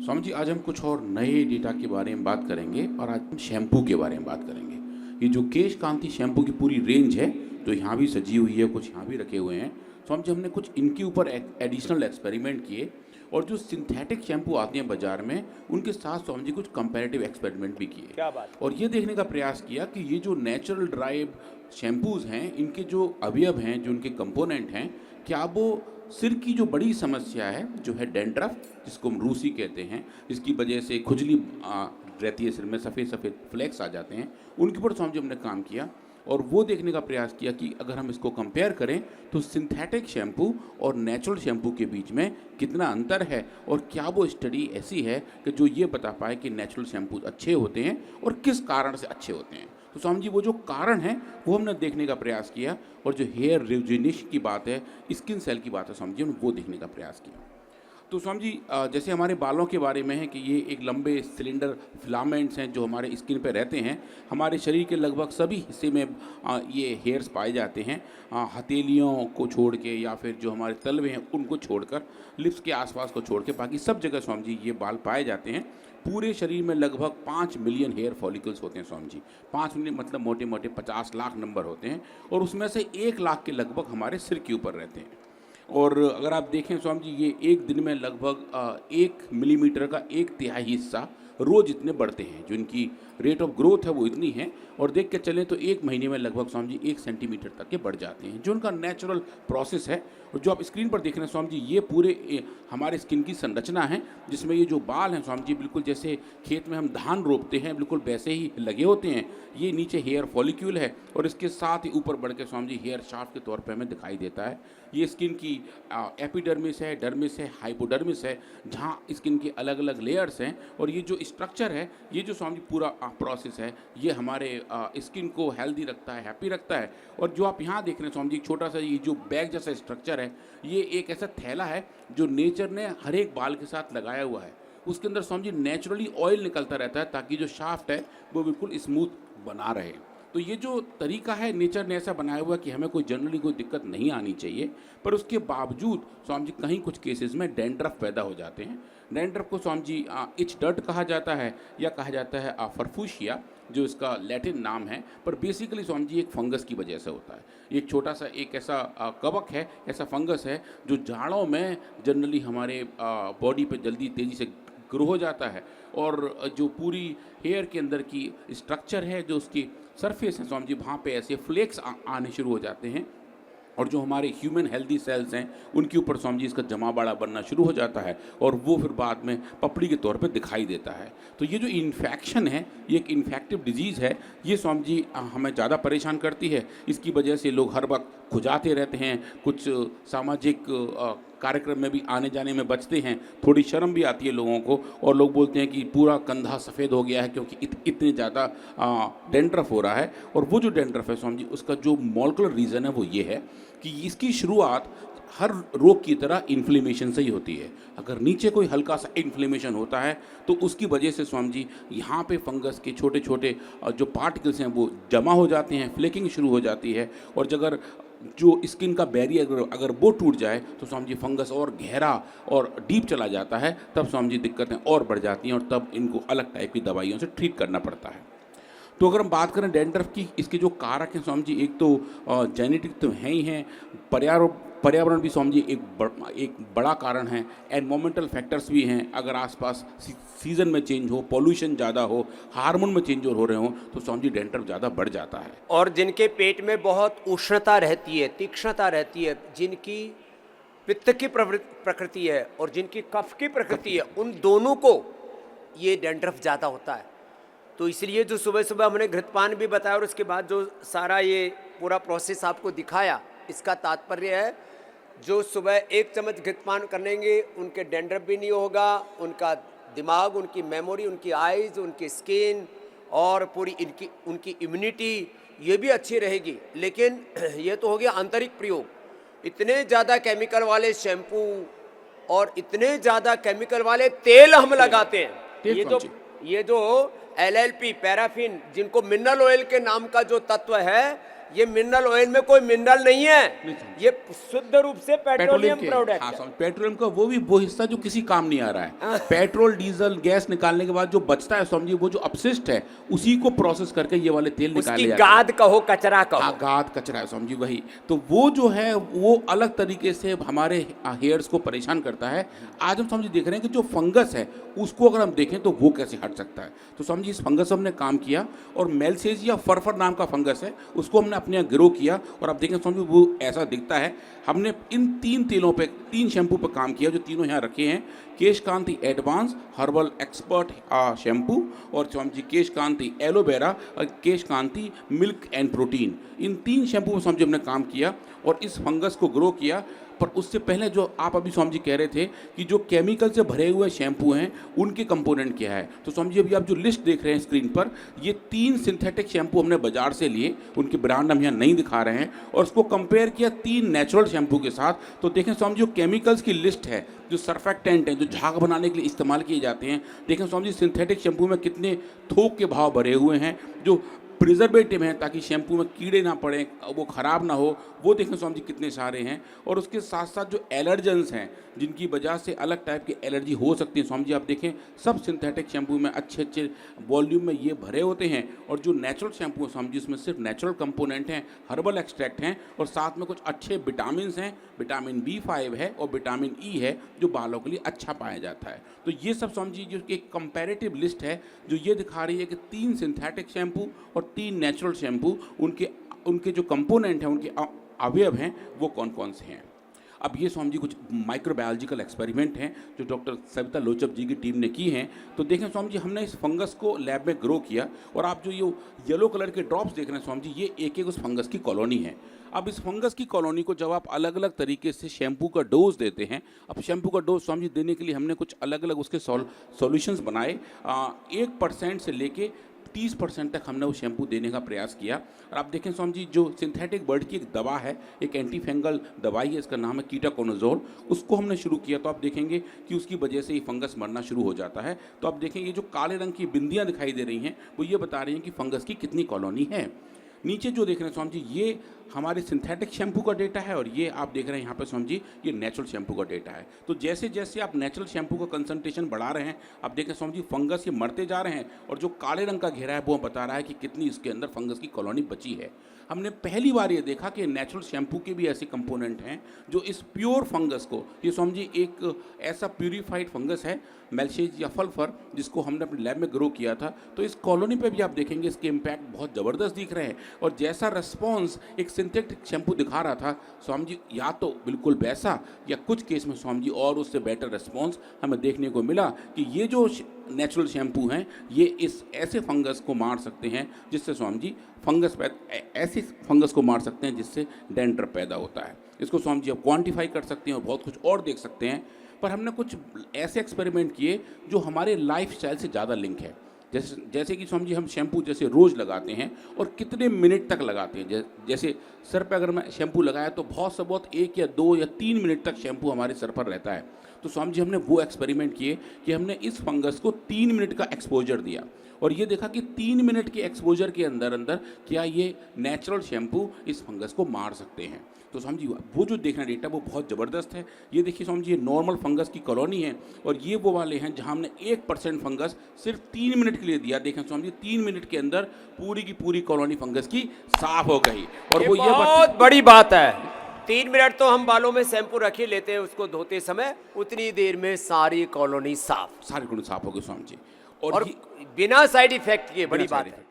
स्वामी जी, आज हम कुछ और नए डेटा के बारे में बात करेंगे और आज हम शैम्पू के बारे में बात करेंगे। ये जो केश कांति शैम्पू की पूरी रेंज है, तो यहाँ भी सजी हुई है, कुछ यहाँ भी रखे हुए हैं। स्वामी जी, हमने कुछ इनके ऊपर एडिशनल एक्सपेरिमेंट किए और जो सिंथेटिक शैम्पू आते हैं बाजार में, उनके साथ स्वामी जी कुछ कंपैरेटिव एक्सपेरिमेंट भी किए। क्या बात। और ये देखने का प्रयास किया कि ये जो नेचुरल ड्राइव शैम्पूज़ हैं, इनके जो अवयव हैं, जो उनके कंपोनेंट हैं, क्या वो सिर की जो बड़ी समस्या है, जो है डैंड्रफ, जिसको हम रूसी कहते हैं, जिसकी वजह से खुजली रहती है सिर में, सफ़ेद सफ़ेद फ्लैक्स आ जाते हैं, उनके ऊपर स्वामी जी हमने काम किया और वो देखने का प्रयास किया कि अगर हम इसको कंपेयर करें तो सिंथेटिक शैम्पू और नेचुरल शैम्पू के बीच में कितना अंतर है और क्या वो स्टडी ऐसी है कि जो ये बता पाए कि नेचुरल शैम्पू अच्छे होते हैं और किस कारण से अच्छे होते हैं। तो स्वामी जी, वो जो कारण है वो हमने देखने का प्रयास किया और जो हेयर रिजुनिश की बात है, स्किन सेल की बात है, स्वामी जी हमने वो देखने का प्रयास किया। तो स्वामी जी, जैसे हमारे बालों के बारे में है कि ये एक लंबे सिलेंडर फिलामेंट्स हैं जो हमारे स्किन पे रहते हैं। हमारे शरीर के लगभग सभी हिस्से में ये हेयर्स पाए जाते हैं, हथेलियों को छोड़ के या फिर जो हमारे तलवे हैं उनको छोड़कर, लिप्स के आसपास को छोड़ के बाकी सब जगह स्वामी जी ये बाल पाए जाते हैं। पूरे शरीर में लगभग 5 मिलियन हेयर फॉलिकल्स होते हैं स्वामी जी। 5 मिलियन मतलब मोटे मोटे 50 लाख नंबर होते हैं और उसमें से 1 लाख के लगभग हमारे सिर के ऊपर रहते हैं। और अगर आप देखें स्वामी जी, ये एक दिन में लगभग 1 मिलीमीटर का 1/3 हिस्सा रोज़ इतने बढ़ते हैं। जो इनकी रेट ऑफ ग्रोथ है वो इतनी है और देख के चलें तो 1 महीने में लगभग स्वामी जी 1 सेंटीमीटर तक के बढ़ जाते हैं, जो उनका नेचुरल प्रोसेस है। और जो आप स्क्रीन पर देख रहे हैं स्वामी जी, ये पूरे हमारे स्किन की संरचना है, जिसमें ये जो बाल हैं स्वामी जी, बिल्कुल जैसे खेत में हम धान रोपते हैं बिल्कुल वैसे ही लगे होते हैं। ये नीचे हेयर फॉलिक्यूल है और इसके साथ ही ऊपर बढ़ के स्वामी जी हेयर शाफ्ट के तौर पर हमें दिखाई देता है। ये स्किन की एपिडर्मिस है, डर्मिस है, हाइपोडर्मिस है, जहाँ स्किन के अलग अलग लेयर्स हैं। और ये जो स्ट्रक्चर है, ये जो स्वामी जी पूरा प्रोसेस है, ये हमारे स्किन को हेल्दी रखता है, हैप्पी रखता है। और जो आप यहाँ देख रहे हैं स्वामी जी, छोटा सा ये जो बैग जैसा स्ट्रक्चर है, ये एक ऐसा थैला है जो नेचर ने हर एक बाल के साथ लगाया हुआ है। उसके अंदर स्वामी जी नेचुरली ऑयल निकलता रहता है ताकि जो शाफ्ट है वो बिल्कुल स्मूथ बना रहे। तो ये जो तरीका है नेचर ने ऐसा बनाया हुआ कि हमें कोई जनरली कोई दिक्कत नहीं आनी चाहिए, पर उसके बावजूद स्वामी जी कहीं कुछ केसेस में डैंड्रफ पैदा हो जाते हैं। डैंड्रफ को स्वामी जी इच डर्ट कहा जाता है या कहा जाता है फरफूशिया, जो इसका लैटिन नाम है। पर बेसिकली स्वामी जी एक फंगस की वजह से होता है। एक छोटा सा एक ऐसा कवक है, ऐसा फंगस है जो जाड़ों में जनरली हमारे बॉडी पे जल्दी तेज़ी से ग्रो हो जाता है और जो पूरी हेयर के अंदर की स्ट्रक्चर है, जो उसकी सरफेस है स्वामी जी, वहाँ पे ऐसे फ्लेक्स आने शुरू हो जाते हैं और जो हमारे ह्यूमन हेल्दी सेल्स हैं उनके ऊपर स्वामी जी इसका जमावड़ा बनना शुरू हो जाता है और वो फिर बाद में पपड़ी के तौर पे दिखाई देता है। तो ये जो इन्फेक्शन है, ये एक इन्फेक्टिव डिजीज़ है। ये स्वामी जी हमें ज़्यादा परेशान करती है। इसकी वजह से लोग हर वक्त खुजाते रहते हैं, कुछ सामाजिक कार्यक्रम में भी आने जाने में बचते हैं। थोड़ी शर्म भी आती है लोगों को और लोग बोलते हैं कि पूरा कंधा सफ़ेद हो गया है क्योंकि इतने ज़्यादा डैंड्रफ हो रहा है। और वो जो डैंड्रफ है स्वामी जी, उसका जो मॉलिक्यूलर रीज़न है वो ये है कि इसकी शुरुआत हर रोग की तरह इन्फ्लेमेशन से ही होती है। अगर नीचे कोई हल्का सा इन्फ्लेमेशन होता है तो उसकी वजह से स्वामी जी यहाँ पे फंगस के छोटे छोटे जो पार्टिकल्स हैं वो जमा हो जाते हैं, फ्लेकिंग शुरू हो जाती है। और अगर जो स्किन का बैरियर अगर वो टूट जाए तो स्वामी जी फंगस और गहरा और डीप चला जाता है, तब स्वामी जी दिक्कतें और बढ़ जाती हैं और तब इनको अलग टाइप की दवाइयों से ट्रीट करना पड़ता है। तो अगर हम बात करें डैंड्रफ की, इसके जो कारक हैं स्वामी जी, एक तो जेनेटिक तो हैं ही हैं, पर्यावरण भी स्वामी जी एक बड़ा कारण है, एनवायरमेंटल फैक्टर्स भी हैं। अगर आसपास सीज़न में चेंज हो, पॉल्यूशन ज़्यादा हो, हार्मोन में चेंज हो रहे हो तो स्वामी जी डैंड्रफ ज़्यादा बढ़ जाता है। और जिनके पेट में बहुत उष्णता रहती है, तीक्ष्णता रहती है, जिनकी पित्त की प्रकृति है और जिनकी कफ की प्रकृति है, उन दोनों को ये डैंड्रफ ज़्यादा होता है। तो इसलिए जो सुबह सुबह हमने घृतपान भी बताया और उसके बाद जो सारा ये पूरा प्रोसेस आपको दिखाया, इसका तात्पर्य है जो सुबह 1 चम्मच घृतपान करेंगे उनके डैंड्रफ भी नहीं होगा, उनका दिमाग, उनकी मेमोरी, उनकी आइज़, उनकी स्किन और पूरी उनकी इम्यूनिटी ये भी अच्छी रहेगी। लेकिन ये तो हो गया आंतरिक प्रयोग। इतने ज़्यादा केमिकल वाले शैम्पू और इतने ज़्यादा केमिकल वाले तेल हम लगाते हैं। ये जो LLP, पैराफिन, जिनको मिनरल ऑयल के नाम का जो तत्व है, ये मिनरल ऑयल में कोई मिनरल नहीं है, नहीं समझ। ये शुद्ध रूप से पेट्रोलियम के प्रोडक्ट हाँ है। समझ, पेट्रोलियम का वो हिस्सा जो किसी काम नहीं आ रहा है। पेट्रोल डीजल गैस निकालने के बाद जो बचता है समझिए, वो जो अपशिष्ट है उसी को प्रोसेस करके ये वाले तेल उसकी निकाले जाते हैं। गाद कहो, कचरा कहो। हाँ, गाद कचरा है समझिए वही। तो वो जो है वो अलग तरीके से हमारे हेयर्स को परेशान करता है। आज हम समझिए देख रहे हैं कि जो फंगस है उसको अगर हम देखें तो वो कैसे हट सकता है। तो समझिए इस फंगस हमने काम किया और मेलसेजिया फरफर नाम का फंगस है, उसको हमने अपने यहाँ ग्रो किया और आप देखें समझिए वो ऐसा दिखता है। हमने इन 3 तेलों पे, 3 शैम्पू पे काम किया जो तीनों यहाँ रखे हैं। Kesh Kanti advance herbal expert shampoo और समझिए केश कांति एलोवेरा और Kesh Kanti milk and protein, इन 3 शैम्पू में समझिए हमने काम किया और इस फंगस को ग्रो किया। पर उससे पहले जो आप अभी स्वामी जी कह रहे थे कि जो केमिकल से भरे हुए शैम्पू हैं उनके कंपोनेंट क्या है, तो स्वामी जी अभी आप जो लिस्ट देख रहे हैं स्क्रीन पर, ये 3 सिंथेटिक शैम्पू हमने बाजार से लिए, उनके ब्रांड हम यहाँ नहीं दिखा रहे हैं, और उसको कंपेयर किया 3 नेचुरल शैम्पू के साथ। तो देखें स्वामी जी जो केमिकल्स की लिस्ट है, जो सर्फेक्टेंट हैं, जो झाग बनाने के लिए इस्तेमाल किए जाते हैं, देखें स्वामी जी सिंथेटिक शैम्पू में कितने थोक के भाव भरे हुए हैं, जो प्रिजर्वेटिव हैं ताकि शैम्पू में कीड़े ना पड़ें, वो ख़राब ना हो, वो देखें स्वामी जी कितने सारे हैं। और उसके साथ साथ जो एलर्जेंस हैं जिनकी वजह से अलग टाइप की एलर्जी हो सकती है, स्वामी जी आप देखें सब सिंथेटिक शैम्पू में अच्छे अच्छे वॉल्यूम में ये भरे होते हैं। और जो नेचुरल शैम्पू है स्वामी जी उसमें सिर्फ नेचुरल कंपोनेंट हैं, हर्बल एक्सट्रैक्ट हैं और साथ में कुछ अच्छे विटामिन हैं, विटामिन B5 है और विटामिन E है जो बालों के लिए अच्छा पाया जाता है। तो ये सब स्वामी जी जो एक कंपैरेटिव लिस्ट है जो ये दिखा रही है कि 3 सिंथेटिक शैम्पू और 3 नेचुरल शैम्पू, उनके जो कंपोनेंट हैं, उनके अवयव हैं, वो कौन कौन से हैं। अब ये स्वामी जी कुछ माइक्रोबायोलॉजिकल एक्सपेरिमेंट हैं जो डॉक्टर सविता लोचब जी की टीम ने की हैं। तो देखें स्वामी जी हमने इस फंगस को लैब में ग्रो किया और आप जो ये येलो कलर के ड्रॉप्स देख रहे हैं स्वामी जी, ये एक एक उस फंगस की कॉलोनी है। अब इस फंगस की कॉलोनी को जब आप अलग अलग तरीके से शैम्पू का डोज देते हैं, अब शैम्पू का डोज स्वामी जी देने के लिए हमने कुछ अलग अलग उसके सॉल्यूशंस बनाए। 1% से लेके 30% तक हमने वो शैम्पू देने का प्रयास किया। और आप देखें स्वामी जी जो सिंथेटिक बर्ड की एक दवा है, एक एंटी फंगल दवाई है, इसका नाम है कीटाकोनाजोल, उसको हमने शुरू किया। तो आप देखेंगे कि उसकी वजह से ये फंगस मरना शुरू हो जाता है। तो आप देखेंगे जो काले रंग की बिंदियाँ दिखाई दे रही हैं वो ये बता रही हैं कि फंगस की कितनी कॉलोनी है। नीचे जो देख रहे हैं स्वामी जी ये हमारे सिंथेटिक शैम्पू का डेटा है और ये आप देख रहे हैं यहाँ पर स्वामी जी ये नेचुरल शैम्पू का डेटा है। तो जैसे जैसे आप नेचुरल शैम्पू का कंसंट्रेशन बढ़ा रहे हैं, आप देखें स्वामी जी फंगस ये मरते जा रहे हैं और जो काले रंग का घेरा है वो बता रहा है कि कितनी इसके अंदर फंगस की कॉलोनी बची है। हमने पहली बार ये देखा कि नेचुरल शैम्पू के भी ऐसे कंपोनेंट हैं जो इस प्योर फंगस को, ये समझ जी एक ऐसा प्यूरीफाइड फंगस है मेलसेजिया फल्फर जिसको हमने अपने लैब में ग्रो किया था। तो इस कॉलोनी पे भी आप देखेंगे इसके इम्पैक्ट बहुत ज़बरदस्त दिख रहे हैं और जैसा रिस्पॉन्स एक सिंथेटिक शैम्पू दिखा रहा था स्वामी जी, या तो बिल्कुल वैसा या कुछ केस में स्वामी जी और उससे बेटर रिस्पॉन्स हमें देखने को मिला कि ये जो नेचुरल शैम्पू हैं ये इस ऐसे फंगस को मार सकते हैं जिससे स्वामी जी ऐसे फंगस को मार सकते हैं जिससे डेंड्रफ पैदा होता है। इसको स्वामी जी आप क्वांटिफाई कर सकते हैं और बहुत कुछ और देख सकते हैं। पर हमने कुछ ऐसे एक्सपेरिमेंट किए जो हमारे लाइफस्टाइल से ज़्यादा लिंक है। जैसे कि स्वामी जी हम शैम्पू जैसे रोज़ लगाते हैं और कितने मिनट तक लगाते हैं। जैसे सर पे अगर मैं शैम्पू लगाया तो बहुत से बहुत 1 या 2 या 3 मिनट तक शैम्पू हमारे सर पर रहता है। तो स्वामी जी हमने वो एक्सपेरिमेंट किए कि हमने इस फंगस को 3 मिनट का एक्सपोजर दिया और ये देखा कि 3 मिनट के एक्सपोजर के अंदर अंदर क्या ये नेचुरल शैम्पू इस फंगस को मार सकते हैं। तो स्वामी जी वो जो देखना डेटा वो बहुत ज़बरदस्त है। ये देखिए स्वामी जी ये नॉर्मल फंगस की कॉलोनी है और ये वो वाले हैं जहाँ हमने 1% फंगस सिर्फ 3 मिनट के लिए दिया। देखें स्वामी जी 3 मिनट के अंदर पूरी की पूरी कॉलोनी फंगस की साफ हो गई। और वो ये बहुत बड़ी बात है। 3 मिनट तो हम बालों में शैम्पू रख ही लेते हैं उसको धोते समय, उतनी देर में सारी कॉलोनी साफ हो गई स्वामी जी। और बिना साइड इफेक्ट के, बड़ी बात है।